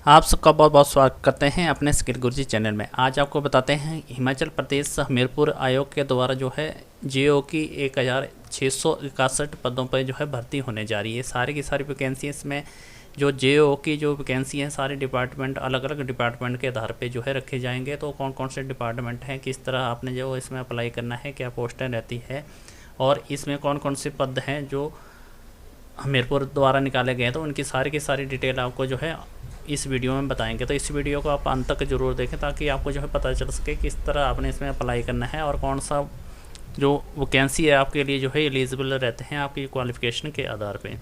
आप सबका बहुत बहुत स्वागत करते हैं अपने स्किल गुरुजी चैनल में। आज आपको बताते हैं हिमाचल प्रदेश हमीरपुर आयोग के द्वारा जो है जेओ की 1661 पदों पर जो है भर्ती होने जा रही है। सारी की सारी वैकेंसी इसमें जो जेओ की जो वैकेंसी है सारे डिपार्टमेंट अलग अलग डिपार्टमेंट के आधार पे जो है रखे जाएंगे। तो कौन कौन से डिपार्टमेंट हैं, किस तरह आपने जो इसमें अप्लाई करना है, क्या पोस्टें रहती है और इसमें कौन कौन से पद हैं जो हमीरपुर द्वारा निकाले गए हैं, तो उनकी सारी की सारी डिटेल आपको जो है इस वीडियो में बताएंगे। तो इस वीडियो को आप अंत तक ज़रूर देखें ताकि आपको जो है पता चल सके किस तरह आपने इसमें अप्लाई करना है और कौन सा जो वैकेंसी है आपके लिए जो है एलिजिबल रहते हैं आपकी क्वालिफ़िकेशन के आधार पे।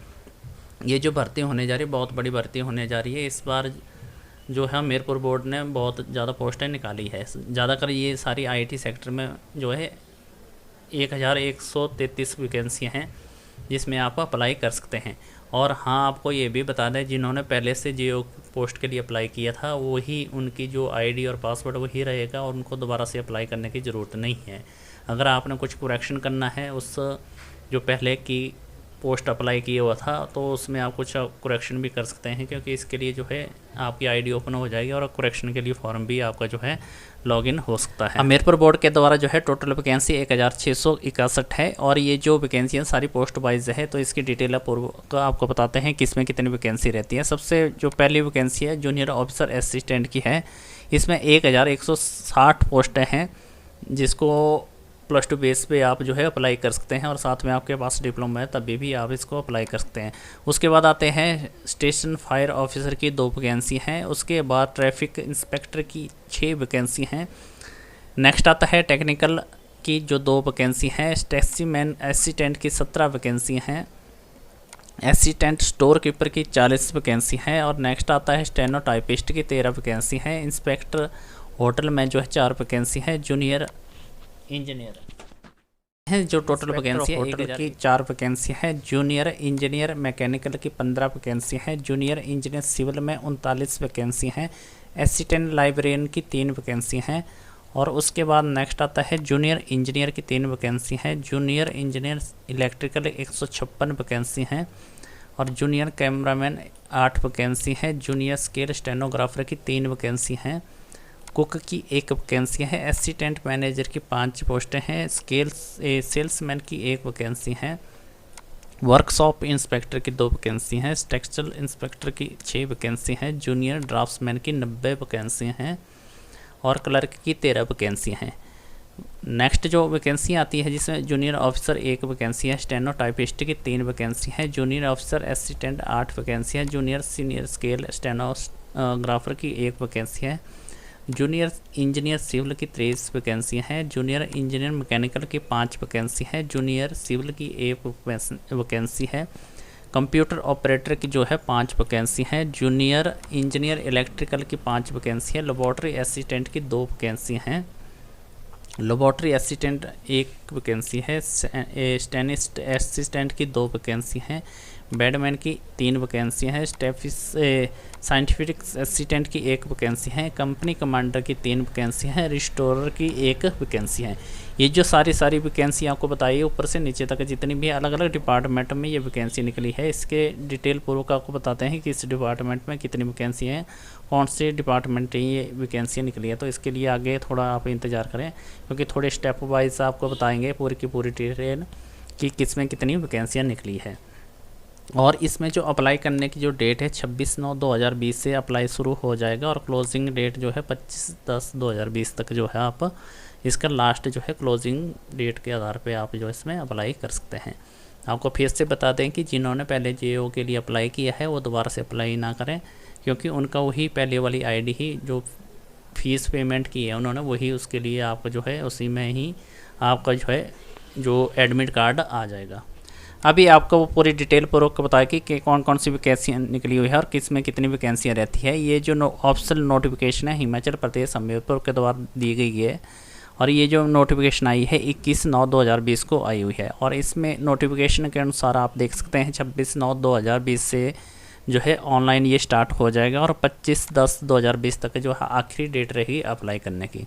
ये जो भर्ती होने जा रही है बहुत बड़ी भर्ती होने जा रही है। इस बार जो है हमीरपुर बोर्ड ने बहुत ज़्यादा पोस्टें निकाली है। ज़्यादातर ये सारी आईटी सेक्टर में जो है 1133 वैकेंसी हैं जिसमें आप अप्लाई कर सकते हैं। और हाँ, आपको ये भी बता दें जिन्होंने पहले से जेओ पोस्ट के लिए अप्लाई किया था वही उनकी जो आईडी और पासवर्ड वही रहेगा और उनको दोबारा से अप्लाई करने की ज़रूरत नहीं है। अगर आपने कुछ करेक्शन करना है उस जो पहले की पोस्ट अप्लाई किया हुआ था तो उसमें आप कुछ करेक्शन भी कर सकते हैं, क्योंकि इसके लिए जो है आपकी आईडी ओपन हो जाएगी और करेक्शन के लिए फॉर्म भी आपका जो है लॉगिन हो सकता है। हमीरपुर बोर्ड के द्वारा जो है टोटल वैकेंसी 1661 है और ये जो वैकेंसी है सारी पोस्ट वाइज है। तो इसकी डिटेल पूर्व का आपको बताते हैं किसमें कितनी वैकेंसी रहती है। सबसे जो पहली वैकेंसी है जूनियर ऑफिसर असिस्टेंट की है। इसमें 1160 पोस्टें हैं जिसको +2 बेस पे आप जो है अप्लाई कर सकते हैं और साथ में आपके पास डिप्लोमा है तभी भी आप इसको अप्लाई कर सकते हैं। उसके बाद आते हैं स्टेशन फायर ऑफिसर की 2 वैकेंसी हैं। उसके बाद ट्रैफिक इंस्पेक्टर की 6 वैकेंसी हैं। नेक्स्ट आता है टेक्निकल की जो 2 वैकेंसी हैं। टैक्सीमैन असिस्टेंट की 17 वैकेंसी हैं। असिस्टेंट स्टोर कीपर की 40 वैकेंसी हैं। और नेक्स्ट आता है स्टेनो टाइपिस्ट की 13 वैकेंसी हैं। इंस्पेक्टर होटल में जो है 4 वैकेंसी है। जूनियर इंजीनियर है जो टोटल वैकेंसी है होटल की 4 वैकेंसी है। जूनियर इंजीनियर मैकेनिकल की 15 वैकेंसी है। जूनियर इंजीनियर सिविल में 39 वैकेंसी हैं। असिस्टेंट लाइब्रेरियन की 3 वैकेंसी हैं। और उसके बाद नेक्स्ट आता है जूनियर इंजीनियर की 3 वैकेंसी हैं। जूनियर इंजीनियर इलेक्ट्रिकल 156 वैकेंसी हैं। और जूनियर कैमरामैन 8 वैकेंसी है। जूनियर स्केल स्टेनोग्राफर की 3 वैकेंसी हैं। कुक की 1 वैकेंसी है। असिस्टेंट मैनेजर की 5 पोस्टें हैं। सेल्समैन की 1 वैकेंसी है। वर्कशॉप इंस्पेक्टर की 2 वैकेंसी हैं। टेक्सटाइल इंस्पेक्टर की 6 वैकेंसी हैं। जूनियर ड्राफ्ट्समैन की 90 वैकेंसी हैं और क्लर्क की 13 वैकेंसी हैं। नेक्स्ट जो वैकेंसी आती है जिसमें जूनियर ऑफिसर 1 वैकेंसी है। स्टेनो टाइपिस्ट की 3 वैकेंसी है। जूनियर ऑफिसर असिस्टेंट 8 वैकेंसी है। जूनियर सीनियर स्केल स्टेनोग्राफर की 1 वैकेंसी है। जूनियर इंजीनियर सिविल की 23 वैकेंसी हैं। जूनियर इंजीनियर मैकेनिकल की 5 वैकेंसी है। जूनियर सिविल की 1 वैकेंसी है। कंप्यूटर ऑपरेटर की जो है 5 वैकेंसी है। जूनियर इंजीनियर इलेक्ट्रिकल की 5 वैकेंसी है। लेबॉर्ट्री असिस्टेंट की 2 वैकेंसी हैं। लेबॉर्ट्री असिस्टेंट 1 वैकेंसी है। स्टेनिस्ट असिस्टेंट की 2 वैकेंसी हैं। बेडमैन की 3 वैकेंसी हैं। साइंटिफिक असिस्टेंट की 1 वैकेंसी है। कंपनी कमांडर की 3 वैकेंसी हैं। रिस्टोरर की 1 वैकेंसी है। ये जो सारी वैकेंसी आपको बताइए ऊपर से नीचे तक जितनी भी अलग अलग डिपार्टमेंट में ये वैकेंसी निकली है इसके डिटेल पूर्वक आपको बताते हैं कि इस डिपार्टमेंट में कितनी वैकेंसी हैं, कौन से डिपार्टमेंट ये वैकेंसी निकली है। तो इसके लिए आगे थोड़ा आप इंतज़ार करें क्योंकि थोड़े स्टेप वाइज आपको बताएंगे पूरी की पूरी डिटेल कि किस में कितनी वैकेंसियाँ निकली है। और इसमें जो अप्लाई करने की जो डेट है 26/9/2020 से अप्लाई शुरू हो जाएगा और क्लोजिंग डेट जो है 25/10/2020 तक जो है आप इसका लास्ट जो है क्लोजिंग डेट के आधार पे आप जो इसमें अप्लाई कर सकते हैं। आपको फिर से बता दें कि जिन्होंने पहले जेओ के लिए अप्लाई किया है वो दोबारा से अप्लाई ना करें, क्योंकि उनका वही पहले वाली आईडी ही जो फीस पेमेंट की है उन्होंने वही उसके लिए आपका जो है उसी में ही आपका जो है जो एडमिट कार्ड आ जाएगा। अभी आपको वो पूरी डिटेल पूर्वक बताया कि कौन कौन सी वैकेंसियाँ निकली हुई है और किस में कितनी वैकेंसियाँ रहती है। ये जो ऑफिशियल नोटिफिकेशन है हिमाचल प्रदेश हमीरपुर के द्वारा दी गई है और ये जो नोटिफिकेशन आई है 21/9/2020 को आई हुई है। और इसमें नोटिफिकेशन के अनुसार आप देख सकते हैं 26/9/2020 से जो है ऑनलाइन ये स्टार्ट हो जाएगा और 25/10/2020 तक जो है आखिरी डेट रहेगी अप्लाई करने की।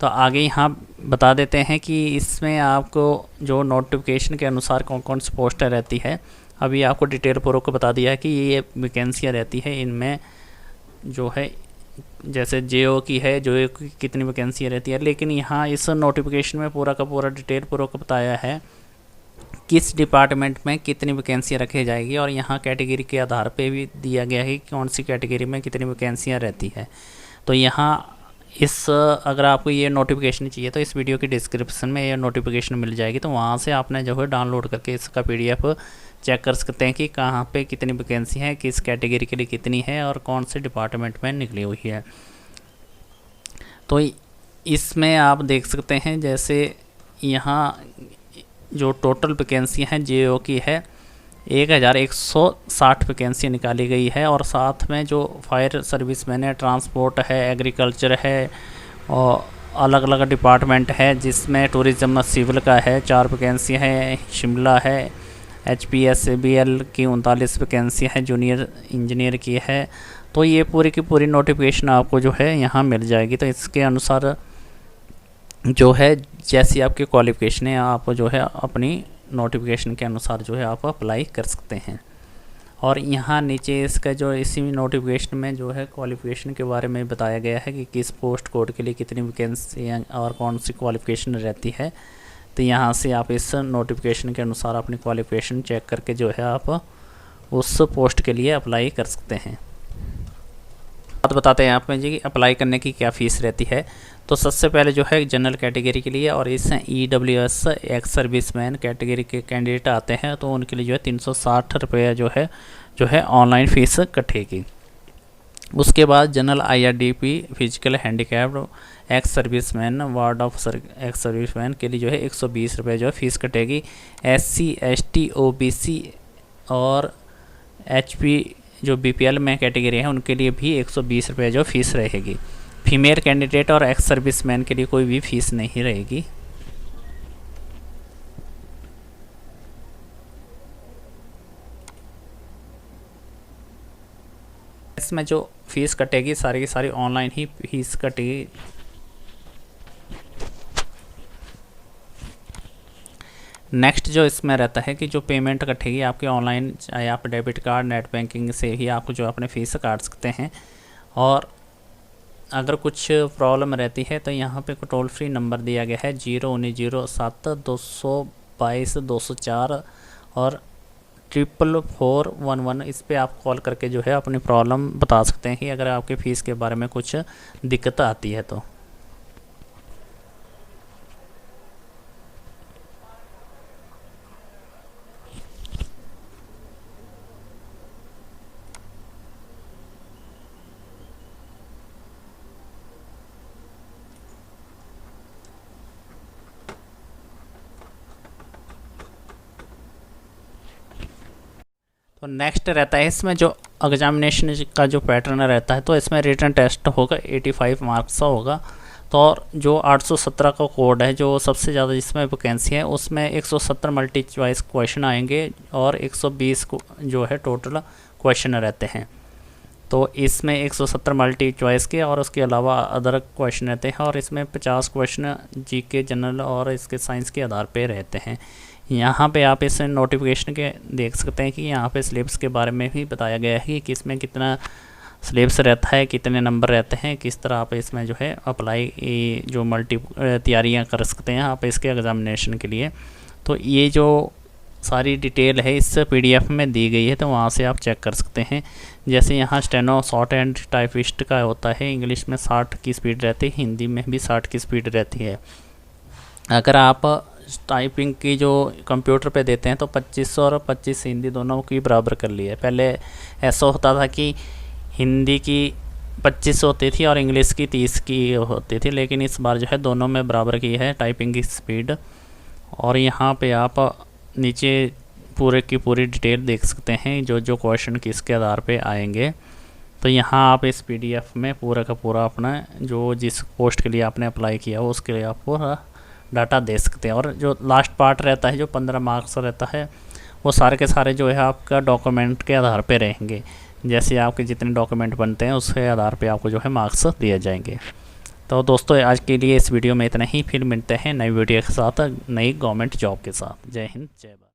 तो आगे यहाँ बता देते हैं कि इसमें आपको जो नोटिफिकेशन के अनुसार कौन कौन सी पोस्टें रहती है। अभी आपको डिटेल पूर्वक बता दिया है कि ये वैकेंसियाँ रहती है। इनमें जो है जैसे जेओ की है, जो कितनी वैकेंसी रहती है, लेकिन यहाँ इस नोटिफिकेशन में पूरा का पूरा डिटेल पूर्वक बताया है किस डिपार्टमेंट में कितनी वैकेंसियाँ रखी जाएगी, और यहाँ कैटेगरी के आधार पे भी दिया गया है कि कौन सी कैटेगरी में कितनी वैकेंसियाँ रहती है। तो यहाँ अगर आपको ये नोटिफिकेशन चाहिए तो इस वीडियो की डिस्क्रिप्शन में ये नोटिफिकेशन मिल जाएगी, तो वहाँ से आपने जो है डाउनलोड करके इसका PDF चेक कर सकते हैं कि कहाँ पे कितनी वैकेंसी है, किस कैटेगरी के लिए कितनी है और कौन से डिपार्टमेंट में निकली हुई है। तो इसमें आप देख सकते हैं जैसे यहाँ जो टोटल वैकेंसी हैं जेओ की है 1160 वैकेंसी निकाली गई है, और साथ में जो फायर सर्विसमैन है, ट्रांसपोर्ट है, एग्रीकल्चर है और अलग अलग डिपार्टमेंट है, जिसमें टूरिज़्म सिविल का है 4 वैकेंसी है, शिमला है, HPSABL की 39 वैकेंसी है, जूनियर इंजीनियर की है। तो ये पूरी की पूरी नोटिफिकेशन आपको जो है यहाँ मिल जाएगी। तो इसके अनुसार जो है जैसी आपकी क्वालिफ़िकेशन है आप जो है अपनी नोटिफिकेशन के अनुसार जो है आप अप्लाई कर सकते हैं। और यहाँ नीचे इसका जो इसी नोटिफिकेशन में जो है क्वालिफ़िकेशन के बारे में बताया गया है कि किस पोस्ट कोड के लिए कितनी वैकेंसी और कौन सी क्वालिफ़िकेशन रहती है। तो यहाँ से आप इस नोटिफिकेशन के अनुसार अपनी क्वालिफ़िकेशन चेक करके जो है आप उस पोस्ट के लिए अप्लाई कर सकते हैं। बात बताते हैं आप में जी कि अप्लाई करने की क्या फ़ीस रहती है। तो सबसे पहले जो है जनरल कैटेगरी के लिए और इस EWS एक्स सर्विसमैन कैटेगरी के कैंडिडेट आते हैं तो उनके लिए जो है 360 रुपये जो है ऑनलाइन फ़ीस कटेगी। उसके बाद general IRDP physical handicapped ex serviceman ward of ex serviceman के लिए जो है 120 रुपये जो है फ़ीस कटेगी। SC ST OBC और HP जो BPL में कैटेगरी है उनके लिए भी 120 रुपये जो फ़ीस रहेगी। फीमेल कैंडिडेट और एक्स सर्विसमैन के लिए कोई भी फ़ीस नहीं रहेगी। इसमें जो फ़ीस कटेगी सारी की सारी ऑनलाइन ही फ़ीस कटेगी। नेक्स्ट जो इसमें रहता है कि जो पेमेंट कटेगी आपके ऑनलाइन, चाहे आप डेबिट कार्ड नेट बैंकिंग से ही आप जो अपने फ़ीस काट सकते हैं। और अगर कुछ प्रॉब्लम रहती है तो यहाँ पे टोल फ्री नंबर दिया गया है 01907-222-204 और 44411। इस पे आप कॉल करके जो है अपनी प्रॉब्लम बता सकते हैं कि अगर आपके फ़ीस के बारे में कुछ दिक्कत आती है तो। तो नेक्स्ट रहता है इसमें जो एग्जामिनेशन का जो पैटर्न रहता है, तो इसमें रिटन टेस्ट होगा 85 मार्क्स का होगा। तो और जो 817 का कोड है जो सबसे ज़्यादा जिसमें वैकेंसी है उसमें 170 मल्टी चॉइस क्वेश्चन आएंगे और 120 जो है टोटल क्वेश्चन रहते हैं। तो इसमें 170 मल्टी चॉइस के और उसके अलावा अदर क्वेश्चन रहते हैं, और इसमें 50 क्वेश्चन GK जनरल और इसके साइंस के आधार पे रहते हैं। यहाँ पे आप इस नोटिफिकेशन के देख सकते हैं कि यहाँ पे सिलेबस के बारे में भी बताया गया है कि किसमें कितना सिलेबस रहता है, कितने नंबर रहते हैं, किस तरह आप इसमें जो है अप्लाई जो मल्टी तैयारियाँ कर सकते हैं आप इसके एग्ज़ामिनेशन के लिए। तो ये जो सारी डिटेल है इस PDF में दी गई है, तो वहाँ से आप चेक कर सकते हैं। जैसे यहाँ स्टेनो शॉर्ट एंड टाइपिस्ट का होता है, इंग्लिश में 60 की स्पीड रहती है, हिंदी में भी 60 की स्पीड रहती है। अगर आप टाइपिंग की जो कंप्यूटर पे देते हैं तो 25 और 25 हिंदी दोनों की बराबर कर ली है। पहले ऐसा होता था कि हिंदी की 25 होती थी और इंग्लिश की 30 की होती थी, लेकिन इस बार जो है दोनों में बराबर की है टाइपिंग की स्पीड। और यहाँ पे आप नीचे पूरे की पूरी डिटेल देख सकते हैं जो जो क्वेश्चन किसके आधार पे आएंगे। तो यहाँ आप इस PDF में पूरा का पूरा अपना जो जिस पोस्ट के लिए आपने अप्लाई किया हो उसके लिए आप पूरा डाटा दे सकते हैं। और जो लास्ट पार्ट रहता है जो 15 मार्क्स रहता है वो सारे के सारे जो है आपका डॉक्यूमेंट के आधार पे रहेंगे। जैसे आपके जितने डॉक्यूमेंट बनते हैं उसके आधार पे आपको जो है मार्क्स दिए जाएंगे। तो दोस्तों आज के लिए इस वीडियो में इतना ही, फिर मिलते हैं नई वीडियो के साथ नई गवर्नमेंट जॉब के साथ। जय हिंद जय भारत।